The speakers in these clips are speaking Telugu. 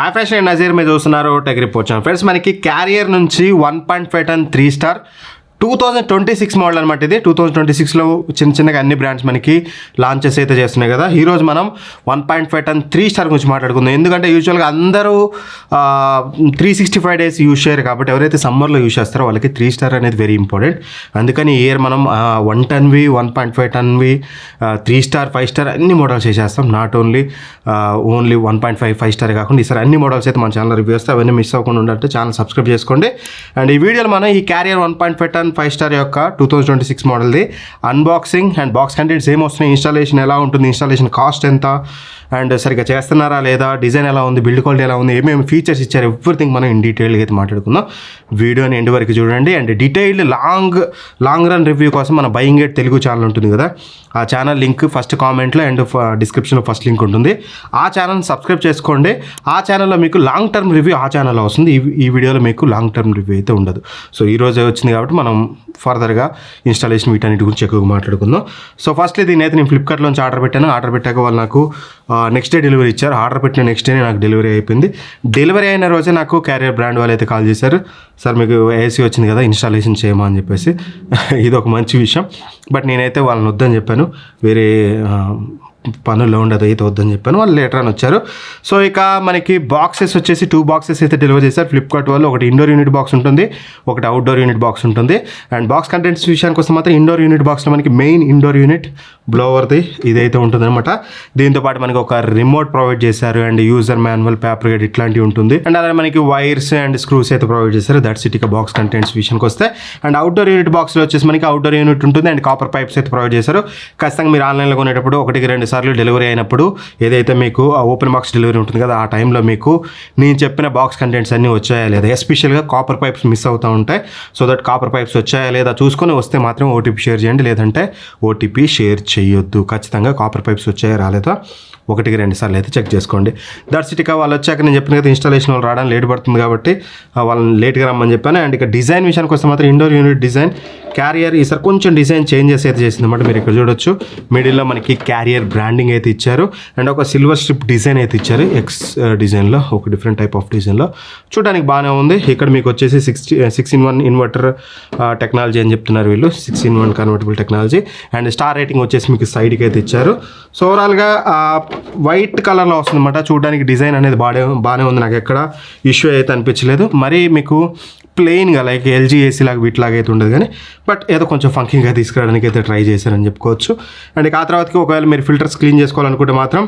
హాయ్ ఫ్రెండ్స్, నేను నజీర్. మీరు చూస్తున్నారు టెక్ రిపోర్ట్ ఛానల్. ఫ్రెండ్స్, మనకి క్యారియర్ నుంచి 1.5 టన్ 3 స్టార్ 2026 మోడల్ అనమాట. ఇది 2026లో చిన్నగా అన్ని బ్రాండ్స్ మనకి లాంచెస్ అయితే చేస్తున్నాయి కదా. ఈరోజు మనం 1.5 టన్ 3 స్టార్ గురించి మాట్లాడుకుందాం. ఎందుకంటే యూజువల్గా అందరూ 365 డేస్ యూజ్ చేయరు కాబట్టి ఎవరైతే సమ్మర్లో యూజ్ చేస్తారో వాళ్ళకి 3 స్టార్ అనేది వెరీ ఇంపార్టెంట్. అందుకని ఈ ఇయర్ మనం 1 టన్వి 1.5 టన్వి 3 స్టార్ 5 స్టార్ అన్ని మోడల్స్ చేసేస్తాం. నాట్ ఓన్లీ 1.5 5 స్టార్ కాకుండా ఈసారి అన్ని మోడల్స్ అయితే మన ఛానల్ రివ్యూ చేస్తే అవన్నీ మిస్ అవ్వకుండా ఉండాలంటే ఛానల్ సబ్స్క్రైబ్ చేసుకోండి. అండ్ ఈ వీడియోలో మనం ఈ క్యారియర్ 1.5 టన్ 5 స్టార్ యొక్క 2026 మోడల్ది అన్బాక్సింగ్ అండ్ బాక్స్ కంటెంట్స్ ఏమొస్తున్నాయి, ఇన్స్టాలేషన్ ఎలా ఉంటుంది, ఇన్స్టాలేషన్ కాస్ట్ ఎంత, అండ్ సరిగ్గా చేస్తున్నారా లేదా, డిజైన్ ఎలా ఉంది, బిల్డ్ క్వాలిటీ ఎలా ఉంది, ఏమేమి ఫీచర్స్ ఇచ్చారు, ఎవ్రీథింగ్ మనం ఇన్ డీటెయిల్గా అయితే మాట్లాడుకుందాం. వీడియోని ఎండ్ వరకు చూడండి. And detailed long run review కోసం మన బయింగ్ ఎట్ తెలుగు ఛానల్ ఉంటుంది కదా, ఆ ఛానల్ లింక్ ఫస్ట్ కామెంట్లో అండ్ డిస్క్రిప్షన్లో ఫస్ట్ లింక్ ఉంటుంది. ఆ ఛానల్ని సబ్స్క్రైబ్ చేసుకోండి. ఆ ఛానల్లో మీకు లాంగ్ టర్మ్ రివ్యూ ఆ ఛానల్లో వస్తుంది. ఈ వీడియోలో మీకు లాంగ్ టర్మ్ రివ్యూ అయితే ఉండదు. సో ఈ రోజే వచ్చింది కాబట్టి మనం ఫర్దర్గా ఇన్స్టాలేషన్ వీటన్నిటి గురించి ఎక్కువగా మాట్లాడుకుందాం. సో ఫస్ట్లీ దీని అయితే నేను ఫ్లిప్కార్ట్లోంచి ఆర్డర్ పెట్టాను. ఆర్డర్ పెట్టాక వాళ్ళు నాకు నెక్స్ట్ డే డెలివరీ ఇచ్చారు. ఆర్డర్ పెట్టిన నెక్స్ట్ డేనే నాకు డెలివరీ అయిపోయింది. డెలివరీ అయిన రోజే నాకు క్యారియర్ బ్రాండ్ వాళ్ళు అయితే కాల్ చేశారు. సార్ మీకు ఏసీ వచ్చింది కదా, ఇన్స్టాలేషన్ చేయమా అని చెప్పేసి. ఇది ఒక మంచి విషయం. బట్ నేనైతే వాళ్ళని వద్దని చెప్పాను, వేరే పనుల్లో ఉండదు అయితే వద్దని చెప్పాను. వాళ్ళు లేటర్ అని వచ్చారు. సో ఇక మనకి బాక్సెస్ వచ్చేసి 2 బాక్సెస్ అయితే డెలివరీ చేశారు ఫ్లిప్కార్ట్ వాళ్ళు. ఒకటి ఇండోర్ యూనిట్ బాక్స్ ఉంటుంది, ఒకటి అవుట్డోర్ యూనిట్ బాక్స్ ఉంటుంది. అండ్ బాక్స్ కంటెంట్స్ విషయానికి వస్తే మాత్రం ఇండోర్ యూనిట్ బాక్స్లో మనకి మెయిన్ ఇండోర్ యూనిట్ బ్లోవర్ది ఇదైతే ఉంటుంది అనమాట. దీంతోపాటు మనకి ఒక రిమోట్ ప్రొవైడ్ చేశారు and user manual, paper guide ఇట్లాంటివి ఉంటుంది. అండ్ అలాగే మనకి వైర్స్ అండ్ స్క్రూస్ అయితే ప్రొవైడ్ చేశారు. That's it. ఇక బాక్స్ కంటెంట్స్ విషయానికి వస్తే అండ్ అవుట్డోర్ యూనిట్ బాక్స్లో వచ్చేసి మనకి అవుట్డోర్ యూనిట్ ఉంటుంది అండ్ కాపర్ పైప్స్ అయితే ప్రొవైడ్ చేశారు. ఖచ్చితంగా మీరు ఆన్లైన్లో కొనేటప్పుడు 1-2 సార్లు డెలివరీ అయినప్పుడు ఏదైతే మీకు ఓపెన్ బాక్స్ డెలివరీ ఉంటుంది కదా, ఆ టైంలో మీకు నేను చెప్పిన బాక్స్ కంటెంట్స్ అన్నీ వచ్చాయా లేదా, ఎస్పెషల్గా కాపర్ పైప్స్ మిస్ అవుతూ ఉంటాయి. సో దట్ కాపర్ పైప్స్ వచ్చాయా లేదా చూసుకొని వస్తే మాత్రం ఓటీపీ షేర్ చేయండి, లేదంటే ఓటీపీ షేర్ చేయొద్దు. ఖచ్చితంగా కాపర్ పైప్స్ వచ్చాయా రాలేదా 1-2 సార్లు అయితే చెక్ చేసుకోండి. That's it. ఇక వాళ్ళు వచ్చాక నేను చెప్పిన కదా ఇన్స్టాలేషన్ వాళ్ళు రావడానికి లేట్ పడుతుంది కాబట్టి వాళ్ళని లేట్గా రమ్మని చెప్పాను. అండ్ ఇక డిజైన్ విషయానికి వస్తే మాత్రం ఇండోర్ యూనిట్ డిజైన్ క్యారియర్ ఈసారి కొంచెం డిజైన్ చేంజెస్ అయితే చేసింది అనమాట. మీరు ఇక్కడ చూడొచ్చు, మిడిల్లో మనకి క్యారియర్ బ్రాండింగ్ అయితే ఇచ్చారు అండ్ ఒక సిల్వర్ స్ట్రిప్ డిజైన్ అయితే ఇచ్చారు. ఎక్స్ డిజైన్లో ఒక డిఫరెంట్ టైప్ ఆఫ్ డిజైన్లో చూడడానికి బాగానే ఉంది. ఇక్కడ మీకు వచ్చేసి 6-in-1 ఇన్వర్టర్ టెక్నాలజీ అని చెప్తున్నారు వీళ్ళు, 6-in-1 convertible technology. And star rating వచ్చేసి మీకు సైడ్కి అయితే ఇచ్చారు. సో ఓవరాల్గా వైట్ కలర్లో వస్తుందన్నమాట. చూడడానికి డిజైన్ అనేది బాగానే ఉంది, నాకు ఎక్కడ ఇష్యూ అయితే అనిపించలేదు. మరి మీకు ప్లెయిన్గా లైక్ ఎల్జీ ఏసీ లాగా వీటిలాగా అయితే ఉండదు కానీ బట్ ఏదో కొంచెం ఫంకింగ్గా తీసుకురావడానికి అయితే ట్రై చేశారని చెప్పుకోవచ్చు. అండ్ ఆ తర్వాతకి ఒకవేళ మీరు ఫిల్టర్స్ క్లీన్ చేసుకోవాలనుకుంటే మాత్రం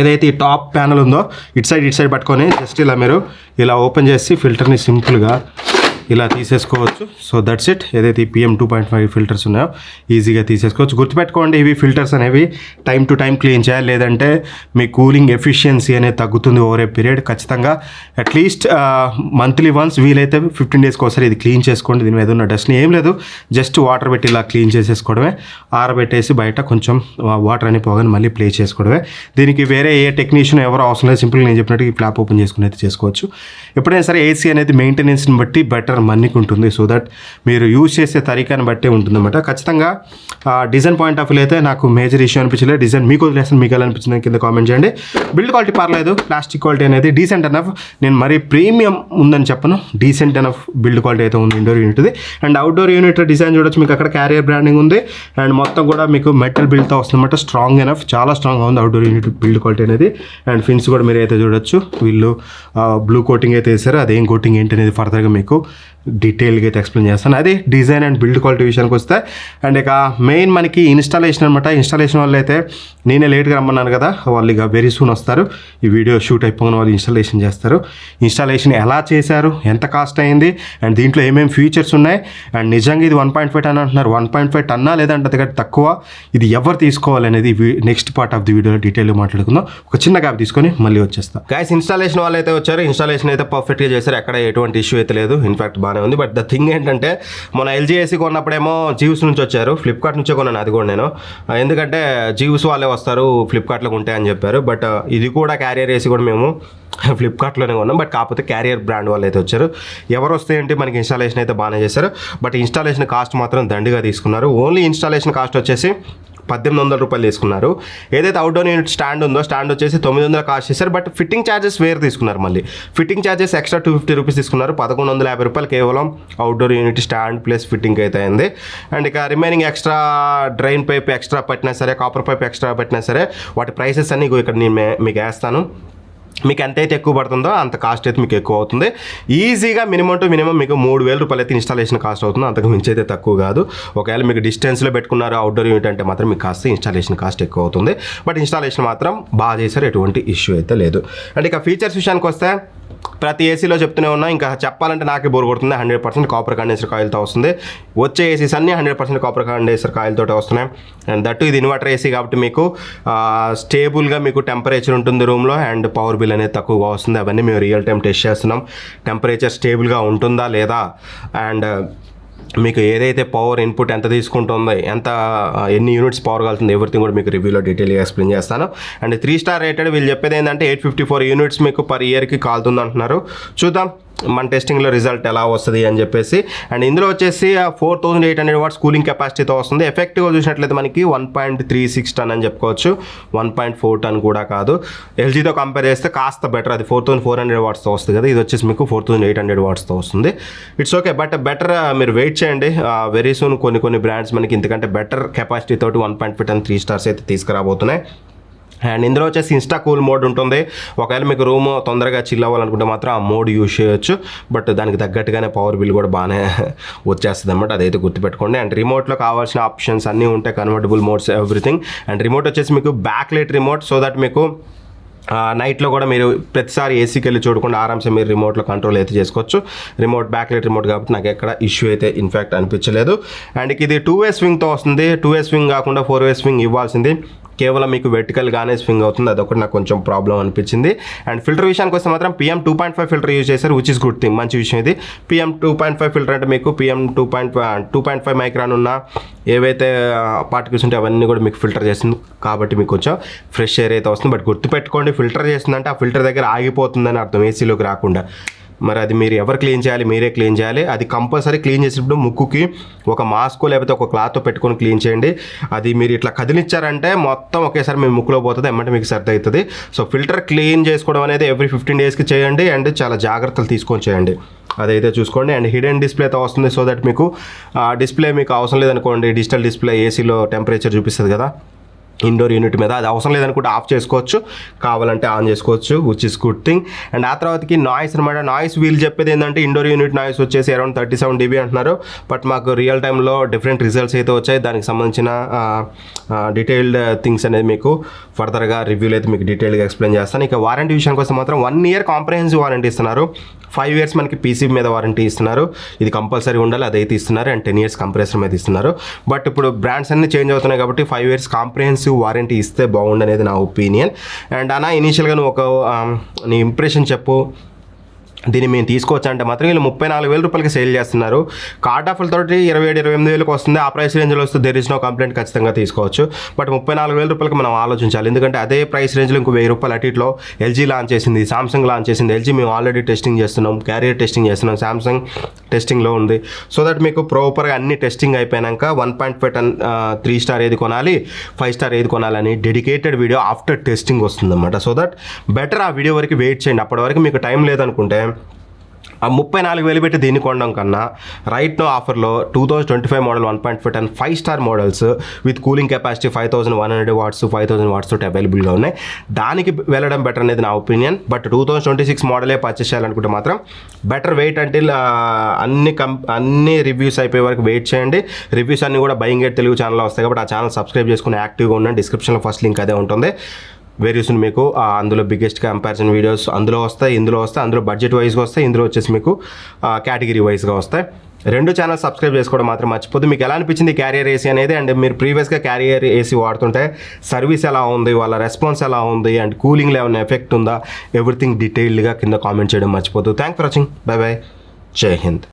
ఏదైతే ఈ టాప్ ప్యానల్ ఉందో ఇటు సైడ్ పట్టుకొని జస్ట్ ఇలా మీరు ఇలా ఓపెన్ చేసి ఫిల్టర్ని సింపుల్గా ఇలా తీసేసుకోవచ్చు. So that's it. ఏదైతే ఈ PM 2.5 ఫిల్టర్స్ ఉన్నాయో ఈజీగా తీసేసుకోవచ్చు. గుర్తుపెట్టుకోండి, ఇవి ఫిల్టర్స్ అనేవి టైం టు టైం క్లీన్ చేయాలి, లేదంటే మీ కూలింగ్ ఎఫిషియన్సీ అనేది తగ్గుతుంది ఓవర్ ఏ పీరియడ్. ఖచ్చితంగా అట్లీస్ట్ మంత్లీ వన్స్, వీలైతే 15 డేస్కి ఒకసారి ఇది క్లీన్ చేసుకోండి. దీని మీద ఉన్న డస్ట్ని ఏం లేదు, జస్ట్ వాటర్ పెట్టి ఇలా క్లీన్ చేసేసుకోవడమే. ఆరబెట్టేసి బయట కొంచెం వాటర్ అని పోగానే మళ్ళీ ప్లే చేసుకోవడమే. దీనికి వేరే ఏ టెక్నీషియన్ ఎవరు అవసరం లేదు. సింపుల్గా నేను చెప్పినట్టు ఈ ఫ్లాప్ ఓపెన్ చేసుకుని అయితే చేసుకోవచ్చు. ఎప్పుడైనా సరే ఏసీ అనేది మెయింటెనెన్స్ని బట్టి బెటర్ మన్నికి ఉంటుంది. సో దట్ మీరు యూజ్ చేసే తరీకాని బట్టే ఉంటుందన్నమాట. ఖచ్చితంగా డిజైన్ పాయింట్ ఆఫ్ వ్యూ అయితే నాకు మేజర్ ఇష్యూ అనిపించలేదు. డిజైన్ మీకు వదిలేస్తాను, మీకు ఎలా అనిపించింది కింద కామెంట్ చేయండి. బిల్డ్ క్వాలిటీ పర్లేదు, ప్లాస్టిక్ క్వాలిటీ అనేది డీసెంట్ ఎనఫ్. నేను మరీ ప్రీమియం ఉందని చెప్పను, డీసెంట్ ఎనఫ్ బిల్డ్ క్వాలిటీ అయితే ఉంది ఇండోర్ యూనిట్ది. అండ్ అవుట్డోర్ యూనిట్ డిజైన్ చూడొచ్చు, మీకు అక్కడ క్యారియర్ బ్రాండింగ్ ఉంది అండ్ మొత్తం కూడా మీకు మెటల్ బిల్డ్తో వస్తుందన్నమాట. స్ట్రాంగ్ ఎనఫ్, చాలా స్ట్రాంగ్గా ఉంది అవుట్డోర్ యూనిట్ బిల్డ్ క్వాలిటీ అనేది. అండ్ ఫిన్స్ కూడా మీరు అయితే చూడొచ్చు, వీళ్ళు బ్లూ కోటింగ్ అయితే వేసారు. అదేం కోటింగ్ ఏంటి అనేది ఫర్దర్గా మీకు డీటెయిల్గా అయితే ఎక్స్ప్లెయిన్ చేస్తాను. అది డిజైన్ అండ్ బిల్డ్ క్వాలిటీ విషయానికి వస్తే. అండ్ ఇక మెయిన్ మనకి ఇన్స్టాలేషన్ అనమాట. ఇన్స్టాలేషన్ వాళ్ళు అయితే నేనే లేట్గా రమ్మన్నాను కదా, వాళ్ళు ఇక వెరీ సూన్ వస్తారు. ఈ వీడియో షూట్ అయిపోయిన వాళ్ళు ఇన్స్టాలేషన్ చేస్తారు. ఇన్స్టాలేషన్ ఎలా చేశారు, ఎంత కాస్ట్ అయింది అండ్ దీంట్లో ఏమేమి ఫీచర్స్ ఉన్నాయి, అండ్ నిజంగా ఇది 1.5 టన్ అంటున్నారు, 1.5 టన్నా లేదంటే అంతకంటే తక్కువ, ఇది ఎవరు తీసుకోవాలనేది నెక్స్ట్ పార్ట్ ఆఫ్ ది వీడియోలో డీటెయిల్గా మాట్లాడుకుందాం. ఒక చిన్న గ్యాప్ తీసుకొని మళ్ళీ వచ్చేస్తాం. గైస్, ఇన్స్టాలేషన్ వాళ్ళు అయితే వచ్చారు. ఇన్స్టాలేషన్ అయితే పర్ఫెక్ట్గా చేశారు, ఎక్కడ ఎటువంటి ఇష్యూ అయితే లేదు. ఇన్ఫాక్ట్ బాగానే ఉంది. బట్ ద థింగ్ ఏంటంటే, మన ఎల్జీ ఏసీ కొన్నప్పుడేమో జీవ్స్ నుంచి వచ్చారు, ఫ్లిప్కార్ట్ నుంచే కొన్నాను అది కూడా నేను. ఎందుకంటే జీవ్స్ వాళ్ళే వస్తారు ఫ్లిప్కార్ట్లో కొంటే అని చెప్పారు. బట్ ఇది కూడా క్యారియర్ ఏసీ కూడా మేము ఫ్లిప్కార్ట్లోనే కొన్నాం. బట్ కాకపోతే క్యారియర్ బ్రాండ్ వాళ్ళు అయితే వచ్చారు. ఎవరు వస్తే ఏంటి, మనకి ఇన్స్టాలేషన్ అయితే బాగానే చేశారు. బట్ ఇన్స్టాలేషన్ కాస్ట్ మాత్రం దండిగా తీసుకున్నారు. ఓన్లీ ఇన్స్టాలేషన్ కాస్ట్ వచ్చేసి 1800 రూపాయలు తీసుకున్నారు. ఏదైతే అవుట్డోర్ యూనిట్ స్టాండ్ ఉందో స్టాండ్ వచ్చేసి 900 కాస్ట్ చేశారు. బట్ ఫిట్టింగ్ ఛార్జెస్ వేరు తీసుకున్నారు. మళ్ళీ ఫిట్టింగ్ ఛార్జెస్ ఎక్స్ట్రా 250 రూపీస్ తీసుకున్నారు. 1150 రూపాయలు కేవలం outdoor unit stand plus fitting అయితే అయింది. అండ్ ఇక remaining extra drain pipe extra పెట్టినా సరే, కాపర్ పైప్ ఎక్స్ట్రా పెట్టినా సరే, వాటి ప్రైసెస్ అన్ని ఇక్కడ నేను మీకు వేస్తాను. మీకు ఎంతైతే ఎక్కువ పడుతుందో అంత కాస్ట్ అయితే మీకు ఎక్కువ అవుతుంది. ఈజీగా మినిమం టు మినిమం మీకు 3000 రూపాయలు అయితే ఇన్స్టాలేషన్ కాస్ట్ అవుతుంది. అంతకు మించి అయితే తక్కువ కాదు. ఒకవేళ మీకు డిస్టెన్స్లో పెట్టుకున్నారు అవుట్డోర్ యూనిట్ అంటే మాత్రం మీకు కాస్త ఇన్స్టాలేషన్ కాస్ట్ ఎక్కువ అవుతుంది. బట్ ఇన్స్టాలేషన్ మాత్రం బాగా చేశారు, ఎటువంటి ఇష్యూ అయితే లేదు. అంటే ఇక ఫీచర్స్ విషయానికి వస్తే ప్రతి ఏసీలో చెప్తూనే ఉన్నా, ఇంకా చెప్పాలంటే నాకే బోర్ కొడుతుంది. 100% కాపర్ కండెన్సర్ కాయిల్తో వస్తుంది. వచ్చే ఏసీస్ అన్నీ 100% కాపర్ కండెన్సర్ కాయిల్తో వస్తున్నాయి. అండ్ దట్టు ఇది ఇన్వర్టర్ ఏసీ కాబట్టి మీకు స్టేబుల్గా మీకు టెంపరేచర్ ఉంటుంది రూమ్లో. అండ్ పవర్ బిల్ అనేది తక్కువగా వస్తుంది. అవన్నీ మేము రియల్ టైం టెస్ట్ చేస్తున్నాం. టెంపరేచర్ స్టేబుల్గా ఉంటుందా లేదా, అండ్ మీకు ఏదైతే పవర్ ఇన్పుట్ ఎంత తీసుకుంటుందో, ఎన్ని యూనిట్స్ పవర్ కలుగుతుంది, ఎవ్రీథింగ్ కూడా మీకు రివ్యూలో డీటెయిల్గా ఎక్స్ప్లెయిన్ చేస్తాను. అండ్ 3 స్టార్ రేటెడ్ వీళ్ళు చెప్పేది ఏంటంటే 854 యూనిట్స్ మీకు పర్ ఇయర్కి కాలుతుంది అంటున్నారు. చూద్దాం మన టెస్టింగ్లో రిజల్ట్ ఎలా వస్తుంది అని చెప్పేసి. అండ్ ఇందులో వచ్చేసి 4800 వాట్స్ కూలింగ్ కెపాసిటీతో వస్తుంది. ఎఫెక్టివ్గా చూసినట్లయితే మనకి 1.36 టన్ అని చెప్పుకోవచ్చు, 1.4 టన్ కూడా కాదు. ఎల్జీతో కంపేర్ చేస్తే కాస్త బెటర్. అది 4400 వాట్స్తో వస్తుంది కదా, ఇది వచ్చేసి మీకు 4800 వాట్స్తో వస్తుంది. ఇట్స్ ఓకే, బట్ బెటర్ మీరు వెయిట్ చేయండి. వెరీ సూన్ కొన్ని బ్రాండ్స్ మనకి ఇంతకంటే బెటర్ కెపాసిటీ తోటి 1.5 టన్ 3 స్టార్స్ అయితే తీసుకురాబోతున్నాయి. అండ్ ఇందులో వచ్చేసి ఇన్స్టా కూల్ మోడ్ ఉంటుంది. ఒకవేళ మీకు రూమ్ తొందరగా చిల్ అవ్వాలనుకుంటే మాత్రం ఆ మోడ్ యూజ్ చేయొచ్చు. బట్ దానికి తగ్గట్టుగానే పవర్ బిల్ కూడా బాగానే వచ్చేస్తుంది అనమాట, అదైతే గుర్తుపెట్టుకోండి. అండ్ రిమోట్లో కావాల్సిన ఆప్షన్స్ అన్నీ ఉంటాయి, convertible modes everything. And remote వచ్చేసి మీకు back light remote, so that మీకు నైట్లో కూడా మీరు ప్రతిసారి ఏసీకి వెళ్ళి చూడకుండా ఆరామ్సే మీరు రిమోట్లో కంట్రోల్ అయితే చేసుకోవచ్చు. రిమోట్ బ్యాక్ లైట్ రిమోట్ కాబట్టి నాకు ఎక్కడ ఇష్యూ అయితే ఇన్ఫ్యాక్ట్ అనిపించలేదు. అండ్ ఇది 2-వే స్వింగ్తో వస్తుంది. 2-వే స్వింగ్ కాకుండా 4-వే స్వింగ్ ఇవ్వాల్సింది. కేవలం మీకు వెర్టికల్గానే స్వింగ్ అవుతుంది, అదొకటి నాకు కొంచెం ప్రాబ్లం అనిపించింది. అండ్ ఫిల్టర్ విషయానికి వస్తే మాత్రం PM 2.5 ఫిల్టర్ యూజ్ చేశారు, విచ్ ఇస్ గుడ్ థింగ్, మంచి విషయం ఇది. PM 2.5 ఫిల్టర్ అంటే మీకు PM 2.5 మైక్రాన్ ఉన్న ఏవైతే పార్టికల్స్ ఉంటే అవన్నీ కూడా మీకు ఫిల్టర్ చేస్తుంది. కాబట్టి మీకు కొంచెం ఫ్రెష్ ఎయిర్ అయితే వస్తుంది. బట్ గుర్తుపెట్టుకోండి, ఫిల్టర్ చేస్తుందంటే ఆ ఫిల్టర్ దగ్గర ఆగిపోతుందని అర్థం, ఏసీలోకి రాకుండా. మరి అది మీరు ఎవరు క్లీన్ చేయాలి, మీరే క్లీన్ చేయాలి. అది కంపల్సరీ క్లీన్ చేసినప్పుడు ముక్కుకి ఒక మాస్కో లేకపోతే ఒక క్లాత్తో పెట్టుకొని క్లీన్ చేయండి. అది మీరు ఇట్లా కదిలిచ్చారంటే మొత్తం ఒకేసారి మీ ముక్కులో పోతుంది, ఏమంటే మీకు సర్ది అవుతుంది. సో ఫిల్టర్ క్లీన్ చేసుకోవడం అనేది ఎవ్రీ 15 డేస్కి చేయండి. అండ్ చాలా జాగ్రత్తలు తీసుకొని చేయండి, అదైతే చూసుకోండి. అండ్ హిడెన్ డిస్ప్లేతో వస్తుంది, సో దట్ మీకు డిస్ప్లే మీకు అవసరం లేదనుకోండి, డిజిటల్ డిస్ప్లే ఏసీలో టెంపరేచర్ చూపిస్తుంది కదా ఇండోర్ యూనిట్ మీద, అది అవసరం లేదనుకుంటే ఆఫ్ చేసుకోవచ్చు, కావాలంటే ఆన్ చేసుకోవచ్చు, which is good thing. And ఆ తర్వాతకి నాయిస్ అనమాట. నాయిస్ వీళ్ళు చెప్పేది ఏంటంటే ఇండోర్ యూనిట్ నాయిస్ వచ్చేసి అరౌండ్ 37 dB అంటున్నారు. బట్ మాకు రియల్ టైంలో డిఫరెంట్ రిజల్ట్స్ అయితే వచ్చాయి. దానికి సంబంధించిన డీటెయిల్డ్ థింగ్స్ అనేది మీకు ఫర్దర్గా రివ్యూలో అయితే మీకు డీటెయిల్గా ఎక్స్ప్లెయిన్ చేస్తాను. ఇక వారంటీ విషయానికి వస్తే మాత్రం 1 year కాంప్రహెన్సివ్ వారంటీ ఇస్తున్నారు, 5 years మనకి PC మీద వారంటీ ఇస్తున్నారు. ఇది కంపల్సరీ ఉండాలి, అదైతే ఇస్తున్నారు. అండ్ 10 years కంప్రెసర్ మీద ఇస్తున్నారు. బట్ ఇప్పుడు బ్రాండ్స్ అన్ని చేంజ్ అవుతున్నాయి కాబట్టి 5 years కాంప్రహెన్సివ్ వారంటీ ఇస్తే బాగుండనేది నా ఒపీనియన్. అండ్ అన్న ఇనీషియల్గా నువ్వు నీ ఇంప్రెషన్ చెప్పు, దీన్ని మేము తీసుకోవచ్చు అంటే మాత్రం వీళ్ళు 34,000 రూపాయలకి సేల్ చేస్తున్నారు. కార్డ్ ఆఫర్లతో 27-28,000 వస్తుంది. ఆ ప్రైస్ రేంజ్లో వస్తే దేర్ ఇస్ నో కంప్లైంట్, ఖచ్చితంగా తీసుకోవచ్చు. బట్ 34,000 రూపాయలకి మనం ఆలోచించాలి, ఎందుకంటే అదే ప్రైస్ రేంజ్లో ఇంకో 1000 రూపాయలు అటు ఇట్లో ఎల్జీ లాంచ్ చేసింది, సామ్సంగ్ లాంచ్ చేసింది. ఎల్జీ మేము ఆల్రెడీ టెస్టింగ్ చేస్తున్నాం, క్యారియర్ టెస్టింగ్ చేస్తున్నాం, సామ్సంగ్ టెస్టింగ్లో ఉంది. సో దట్ మీకు ప్రాపర్గా అన్ని టెస్టింగ్ అయిపోయాక 1.5 టన్ 3 స్టార్ ఏది కొనాలి, 5 స్టార్ ఏది కొనాలని డెడికేటెడ్ వీడియో ఆఫ్టర్ టెస్టింగ్ వస్తుందన్నమాట. సో దట్ బెటర్ ఆ వీడియో వరకు వెయిట్ చేయండి. అప్పటి వరకు మీకు టైం లేదనుకుంటే ఆ 34,000 పెట్టి దీన్ని కొనడం కన్నా రైట్ నో ఆఫర్లో 2025 model 1.5 ton 5 star models with cooling capacity 5100 watts 5000 watts తోటి అవైలబుల్గా ఉన్నాయి, దానికి వెళ్ళడం బెటర్ అనేది నా ఒపీనియన్. బట్ 2026 మోడలే పర్చేస్ చేయాలనుకుంటే మాత్రం బెటర్ వెయిట్ అంటిల్ అన్ని రివ్యూస్ అయిపోయే వరకు వెయిట్ చేయండి. రివ్యూస్ అన్ని కూడా బయింగ్ గేట్ తెలుగు ఛానల్లో వస్తాయి కాబట్టి ఆ ఛానల్ సబ్స్క్రైబ్ చేసుకుని యాక్టివ్గా ఉండండి. డిస్క్రిప్షన్లో ఫస్ట్ లింక్ అదే ఉంటుంది. వెరీ సూన్ మీకు అందులో బిగ్గెస్ట్ కంపారిజన్ వీడియోస్ అందులో వస్తాయి, ఇందులో వస్తాయి. అందులో బడ్జెట్ వైజ్గా వస్తాయి, ఇందులో వచ్చేసి మీకు కేటగిరీ వైజ్గా వస్తాయి. 2 ఛానల్ సబ్స్క్రైబ్ చేసుకోవడం మాత్రం మర్చిపోద్దు. మీకు ఎలా అనిపించింది క్యారియర్ ఏసీ అనేది, అండ్ మీరు ప్రీవియస్గా క్యారియర్ ఏసీ వాడుతుంటే సర్వీస్ ఎలా ఉంది, వాళ్ళ రెస్పాన్స్ ఎలా ఉంది, అండ్ కూలింగ్లో ఏమైనా ఎఫెక్ట్ ఉందా, ఎవ్రీథింగ్ డీటెయిల్డ్గా కింద కామెంట్ చేయడం మర్చిపోద్దు. Thank for watching, bye bye, జై హింద్.